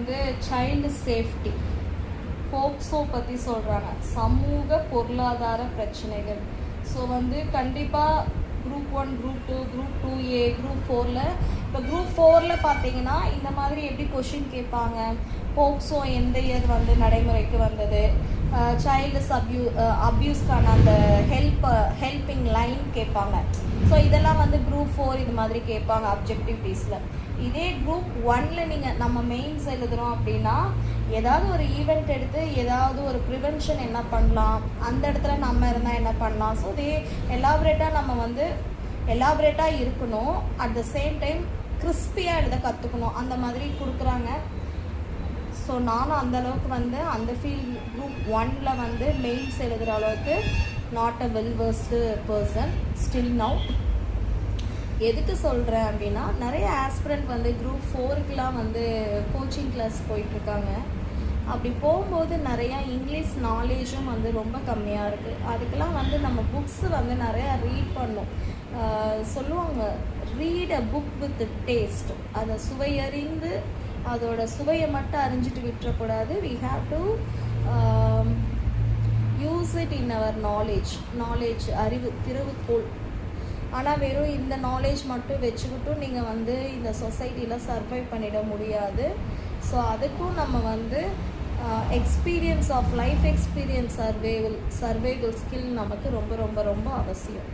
வந்து child safety POCSO பற்றி சொல்கிறாங்க, சமூக பொருளாதார பிரச்சனைகள். ஸோ வந்து கண்டிப்பாக group 1, group 2, group 2A, group 4ல் இப்போ குரூப் 4ல் பார்த்தீங்கன்னா இந்த மாதிரி எப்படி கொஷின் கேட்பாங்க, போக்சோ எந்த இயர் வந்து நடைமுறைக்கு வந்தது, சைல்டு அப்யூஸ்க்கான அந்த ஹெல்பிங் லைன் கேட்பாங்க. ஸோ இதெல்லாம் வந்து குரூப் 4 இது மாதிரி கேட்பாங்க அப்ஜெக்டிவிட்டீஸில். இதே குரூப் 1ல் நீங்கள் நம்ம மெயின்ஸ் எழுதுகிறோம் அப்படின்னா ஏதாவது ஒரு ஈவெண்ட் எடுத்து ஏதாவது ஒரு ப்ரிவென்ஷன் என்ன பண்ணலாம், அந்த இடத்துல நம்ம இருந்தால் என்ன பண்ணலாம். ஸோ இதே நம்ம வந்து எலாபரேட்டாக இருக்கணும், அட் த சேம் டைம் கிறிஸ்பியாக எழுத கற்றுக்கணும், அந்த மாதிரி கொடுக்குறாங்க. ஸோ நானும் அந்தளவுக்கு வந்து அந்த ஃபீல்ட் குரூப் 1ல் வந்து மெயின்ஸ் எழுதுகிற அளவுக்கு not a well versed person still now. எதுக்கு சொல்கிறேன் அப்படின்னா நிறைய ஆஸ்பிரண்ட் வந்து குரூப் 4க்குலாம் வந்து கோச்சிங் கிளாஸ் போயிட்டுருக்காங்க. அப்படி போகும்போது நிறையா இங்கிலீஷ் நாலேஜும் வந்து ரொம்ப கம்மியாக இருக்குது. அதுக்கெல்லாம் வந்து நம்ம புக்ஸு வந்து நிறையா ரீட் பண்ணோம். சொல்லுவாங்க, read a book with taste. அதை சுவையறிந்து அதோட சுவையை மட்டும் அறிஞ்சிட்டு விட்டுறக்கூடாது. We have to use it in our knowledge அறிவு திறவுகோள். ஆனால் வெறும் இந்த நாலேஜ் மட்டும் வச்சுக்கிட்டும் நீங்கள் வந்து இந்த சொசைட்டியில் சர்வை பண்ணிட முடியாது. ஸோ அதுக்கும் நம்ம வந்து லைஃப் எக்ஸ்பீரியன்ஸ் சர்வைவல் ஸ்கில் நமக்கு ரொம்ப ரொம்ப ரொம்ப அவசியம்.